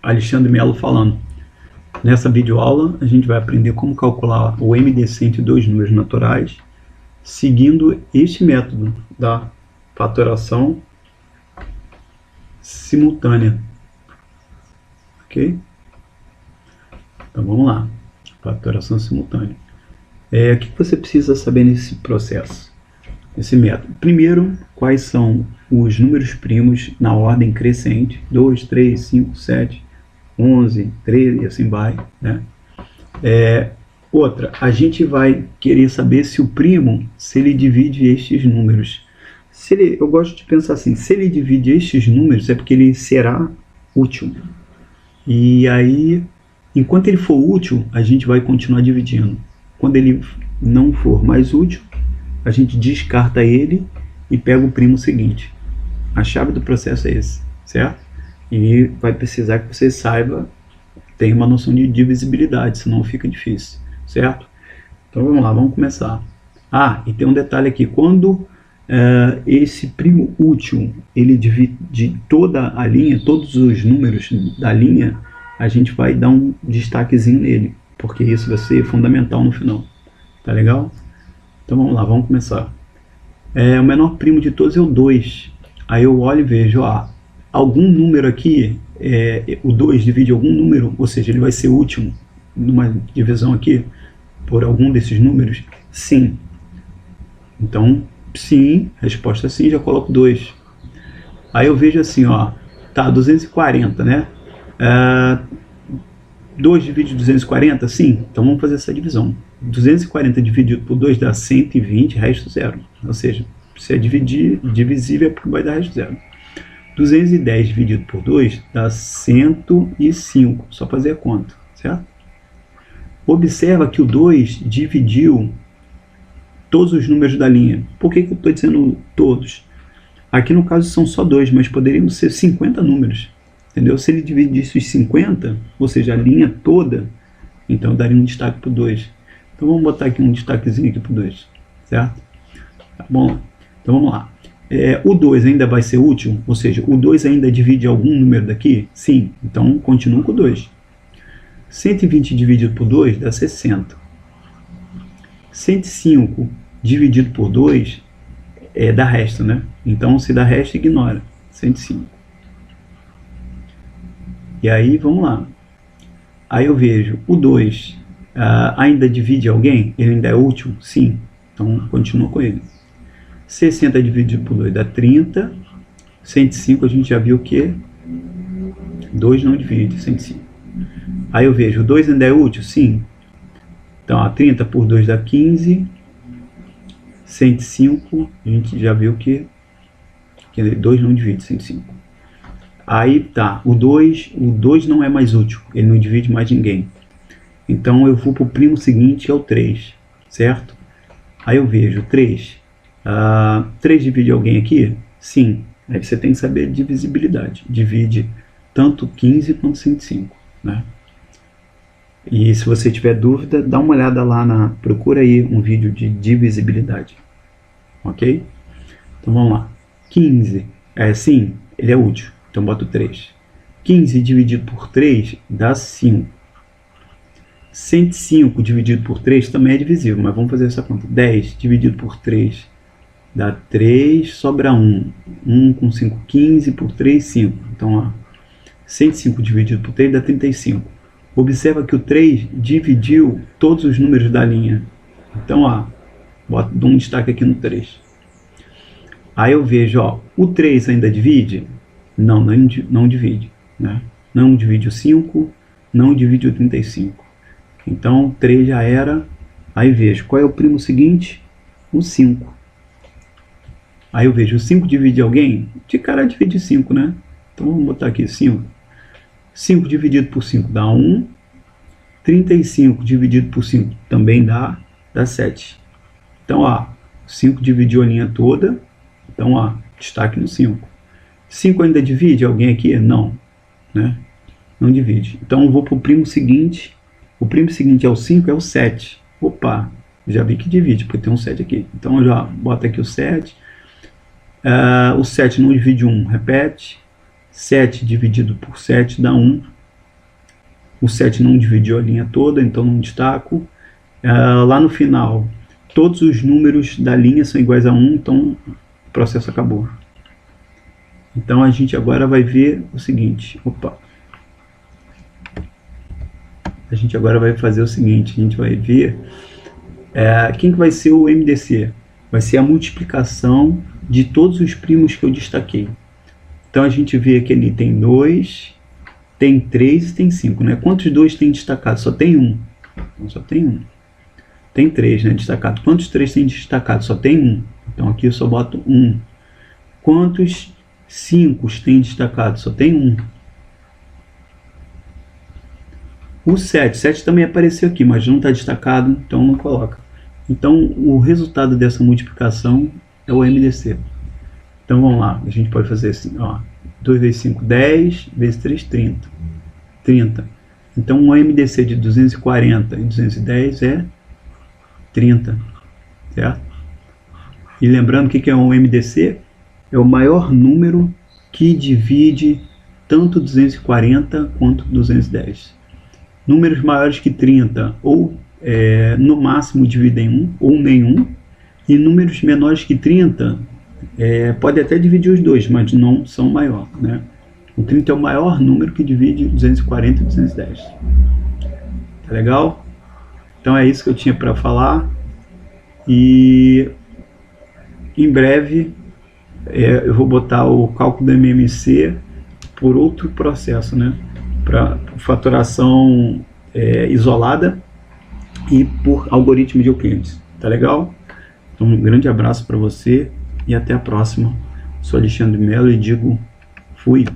Alexandre Melo falando. Nessa videoaula a gente vai aprender como calcular o MDC entre dois números naturais, seguindo este método da fatoração simultânea. Ok? Então vamos lá. Fatoração simultânea. O que você precisa saber nesse processo? Esse método. Primeiro, quais são os números primos na ordem crescente, 2, 3, 5, 7, 11, 13 e assim vai, né? Outra, a gente vai querer saber se o primo, se ele divide estes números. Eu gosto de pensar assim, se ele divide estes números é porque ele será útil. E aí, enquanto ele for útil, a gente vai continuar dividindo. Quando ele não for mais útil, a gente descarta ele e pega o primo seguinte. A chave do processo é esse, certo? E vai precisar que você saiba, tenha uma noção de divisibilidade, senão fica difícil, certo? Então vamos lá, vamos começar. E tem um detalhe aqui, quando esse primo útil, ele divide toda a linha, todos os números da linha, a gente vai dar um destaquezinho nele, porque isso vai ser fundamental no final, tá legal? Então vamos lá, vamos começar. O menor primo de todos é o 2. Aí eu olho e vejo, algum número aqui, o 2 divide algum número, ou seja, ele vai ser útil numa divisão aqui, por algum desses números? Sim. Então, sim, resposta sim, já coloco 2. Aí eu vejo assim, 240, né? 2 divide 240? Sim. Então vamos fazer essa divisão. 240 dividido por 2 dá 120, resto 0. Ou seja, se é divisível é porque vai dar resto 0. 210 dividido por 2 dá 105. Só fazer a conta, certo? Observa que o 2 dividiu todos os números da linha. Por que eu estou dizendo todos? Aqui no caso são só 2, mas poderiam ser 50 números. Entendeu? Se ele dividisse os 50, ou seja, a linha toda, então eu daria um destaque para o 2. Então vamos botar aqui um destaquezinho aqui para o 2, certo? Tá bom? Então vamos lá. O 2 ainda vai ser útil? Ou seja, o 2 ainda divide algum número daqui? Sim. Então continua com o 2. 120 dividido por 2 dá 60. 105 dividido por 2 dá resto, né? Então se dá resto, ignora. 105. E aí, vamos lá. Aí eu vejo, o 2 ainda divide alguém? Ele ainda é útil? Sim. Então, continua com ele. 60 dividido por 2 dá 30. 105 a gente já viu que 2 não divide, 105. Aí eu vejo, o 2 ainda é útil? Sim. Então, 30 por 2 dá 15. 105, a gente já viu que 2 não divide, 105. Aí tá, o 2 não é mais útil, ele não divide mais ninguém. Então eu vou para o primo seguinte, que é o 3, certo? Aí eu vejo 3. 3 divide alguém aqui? Sim. Aí você tem que saber divisibilidade. Divide tanto 15 quanto 105, né? E se você tiver dúvida, dá uma olhada lá procura aí um vídeo de divisibilidade. Ok? Então vamos lá. 15, sim, ele é útil. Então boto 3. 15 dividido por 3 dá 5. 105 dividido por 3 também é divisível, mas vamos fazer essa conta. 10 dividido por 3 dá 3, sobra 1. 1 com 5, 15 por 3, 5. Então, 105 dividido por 3 dá 35. Observa que o 3 dividiu todos os números da linha. Então, dou um destaque aqui no 3. Aí eu vejo, o 3 ainda divide? Não divide, né? Não divide o 5, não divide o 35. Então, 3 já era. Aí vejo, qual é o primo seguinte? O 5. Aí eu vejo, o 5 divide alguém? De cara divide 5, né? Então, vamos botar aqui 5. 5 dividido por 5 dá 1. 35 dividido por 5 também dá 7. Então, 5 dividiu a linha toda. Então, destaque no 5. 5 ainda divide alguém aqui? Não, né? Não divide. Então eu vou para o primo seguinte. O primo seguinte é o 5, é o 7. Opa, já vi que divide, porque tem um 7 aqui. Então eu já boto aqui o 7. O 7 não divide 1, repete. 7 dividido por 7 dá 1. o 7 não dividiu a linha toda, então não destaco. Lá no final, todos os números da linha são iguais a 1, então o processo acabou. Então a gente agora vai ver o seguinte, a gente agora vai fazer o seguinte, a gente vai ver quem que vai ser o MDC? Vai ser a multiplicação de todos os primos que eu destaquei. Então a gente vê que ali tem 2, tem 3 e tem 5, né? Quantos 2 tem destacado? Só tem 1. Então só tem 1. Tem 3, né, destacado. Quantos 3 tem destacado? Só tem 1. Então aqui eu só boto 1. Quantos 5 tem destacado? Só tem 1. O 7 também apareceu aqui, mas não está destacado, então não coloca. Então o resultado dessa multiplicação é o MDC. Então vamos lá, a gente pode fazer assim, 2 vezes 5, 10, vezes 3, 30. Então o MDC de 240 e 210 é 30, certo? E lembrando que é um MDC? É o maior número que divide tanto 240 quanto 210. Números maiores que 30 ou no máximo dividem 1 ou nenhum, e números menores que 30 pode até dividir os dois, mas não são maior, né? O 30 é o maior número que divide 240 e 210. Tá legal? Então é isso que eu tinha para falar, e em breve eu vou botar o cálculo do MMC por outro processo, né? Para fatoração isolada e por algoritmo de Euclides. Tá legal? Então um grande abraço para você e até a próxima. Sou Alexandre Mello e digo fui.